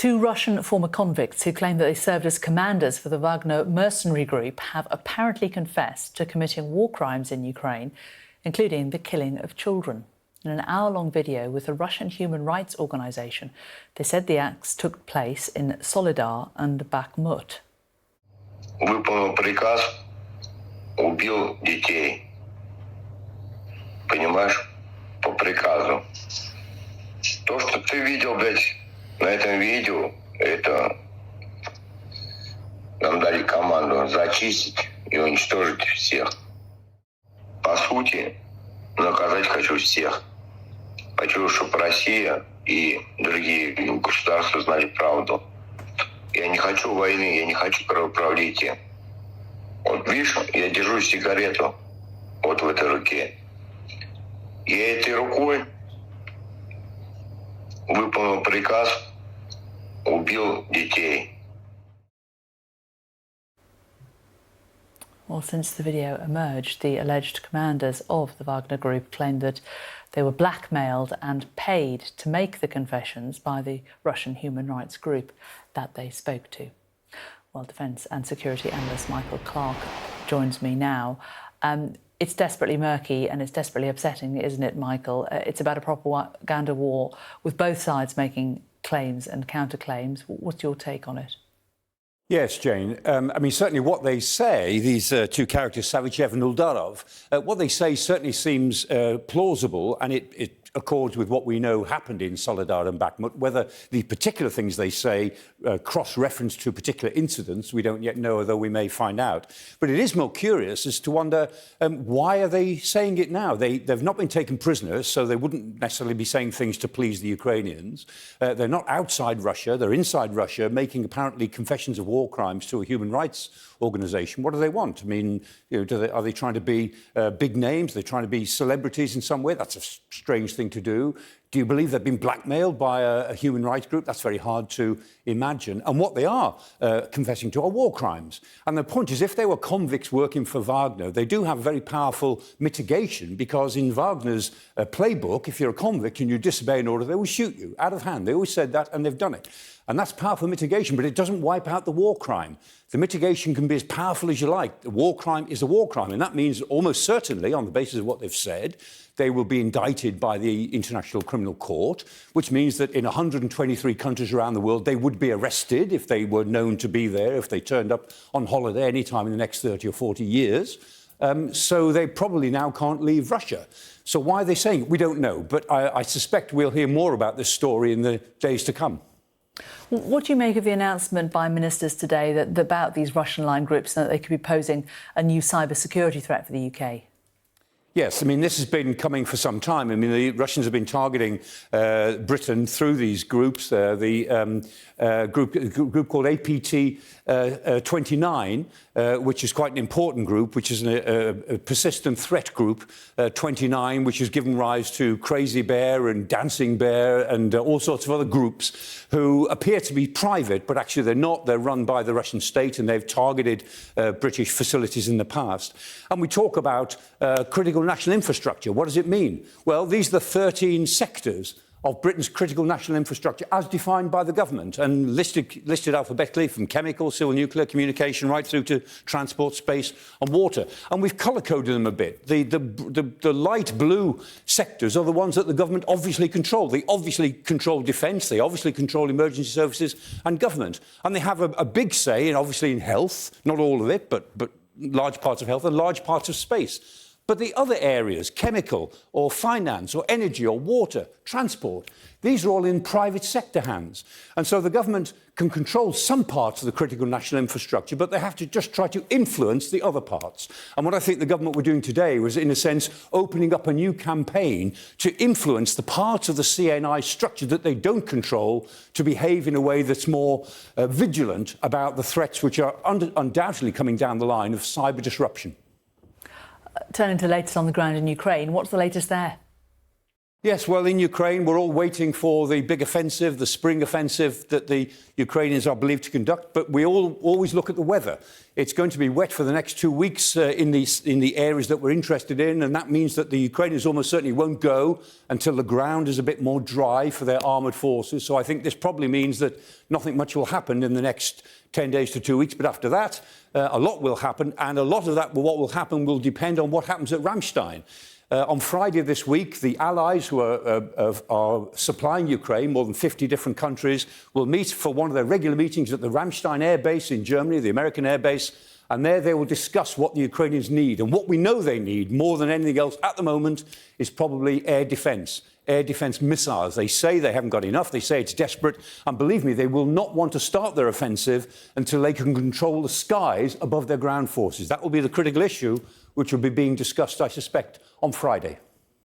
Two Russian former convicts who claim that they served as commanders for the Wagner mercenary group have apparently confessed to committing war crimes in Ukraine, including the killing of children. In an hour-long video with the Russian human rights organisation, they said the acts took place in Soledar and Bakhmut. Выполнил приказ, убил детей. Понимаешь? По приказу. То, что ты видел, блядь, на этом видео, это нам дали команду зачистить и уничтожить всех. По сути, наказать хочу всех. Хочу, чтобы Россия и другие государства знали правду. Я не хочу войны, я не хочу кровопролития. Вот видишь, я держу сигарету вот в этой руке. Я этой рукой выполнил приказ, убил детей. Well, since the video emerged, the alleged commanders of the Wagner Group claimed that they were blackmailed and paid to make the confessions by the Russian human rights group that they spoke to. Well, defence and security analyst Michael Clarke joins me now. It's desperately murky and it's desperately upsetting, isn't it, Michael? It's about a propaganda war with both sides making claims and counterclaims. What's your take on it? Yes, Jane. I mean, certainly what they say, these two characters, Savichev and Uldarov, what they say certainly seems plausible, and it accords with what we know happened in Soledar and Bakhmut. Whether the particular things they say cross-reference to particular incidents, we don't yet know, although we may find out. But it is more curious as to wonder why are they saying it now? They've not been taken prisoners, so they wouldn't necessarily be saying things to please the Ukrainians. They're not outside Russia, they're inside Russia, making apparently confessions of war crimes to a human rights organisation. What do they want? I mean, you know, are they trying to be big names? Are they trying to be celebrities in some way? That's a strange thing to do. Do you believe they've been blackmailed by a human rights group? That's very hard to imagine. And what they are confessing to are war crimes. And the point is, if they were convicts working for Wagner, they do have very powerful mitigation, because in Wagner's playbook, if you're a convict and you disobey an order, they will shoot you out of hand. They always said that, and they've done it. And that's powerful mitigation, but it doesn't wipe out the war crime. The mitigation can be as powerful as you like. The war crime is a war crime, and that means almost certainly, on the basis of what they've said, they will be indicted by the International Criminal Court, which means that in 123 countries around the world, they would be arrested if they were known to be there, if they turned up on holiday any time in the next 30 or 40 years. So they probably now can't leave Russia. So why are they saying it? We don't know, but I suspect we'll hear more about this story in the days to come. What do you make of the announcement by ministers today about these Russian-aligned groups and that they could be posing a new cybersecurity threat for the UK? Yes, I mean, this has been coming for some time. I mean, the Russians have been targeting Britain through these groups. The group called APT-29, which is quite an important group, which is a persistent threat group, 29, which has given rise to Crazy Bear and Dancing Bear and all sorts of other groups who appear to be private, but actually they're not. They're run by the Russian state, and they've targeted British facilities in the past. And we talk about critical national infrastructure. What does it mean? Well, these are the 13 sectors of Britain's critical national infrastructure as defined by the government and listed alphabetically, from chemical, civil, nuclear, communication, right through to transport, space and water. And we've colour-coded them a bit. The light blue sectors are the ones that the government obviously control. They obviously control defence, they obviously control emergency services and government. And they have a big say, in, obviously, in health, not all of it, but large parts of health and large parts of space. But the other areas, chemical or finance or energy or water, transport, these are all in private sector hands. And so the government can control some parts of the critical national infrastructure, but they have to just try to influence the other parts. And what I think the government were doing today was, in a sense, opening up a new campaign to influence the parts of the CNI structure that they don't control to behave in a way that's more vigilant about the threats which are undoubtedly coming down the line of cyber disruption. Turning to the latest on the ground in Ukraine, what's the latest there? Yes, well, in Ukraine, we're all waiting for the big offensive, the spring offensive that the Ukrainians are believed to conduct, but we all always look at the weather. It's going to be wet for the next 2 weeks in the areas that we're interested in, and that means that the Ukrainians almost certainly won't go until the ground is a bit more dry for their armoured forces. So I think this probably means that nothing much will happen in the next 10 days to 2 weeks, but after that, a lot will happen, and a lot of that, what will happen will depend on what happens at Ramstein. On Friday this week, the allies who are supplying Ukraine, more than 50 different countries, will meet for one of their regular meetings at the Ramstein air base in Germany, the American air base, and there they will discuss what the Ukrainians need. And what we know they need, more than anything else at the moment, is probably air defence missiles. They say they haven't got enough. They say it's desperate. And believe me, they will not want to start their offensive until they can control the skies above their ground forces. That will be the critical issue, which will be being discussed, I suspect, on Friday.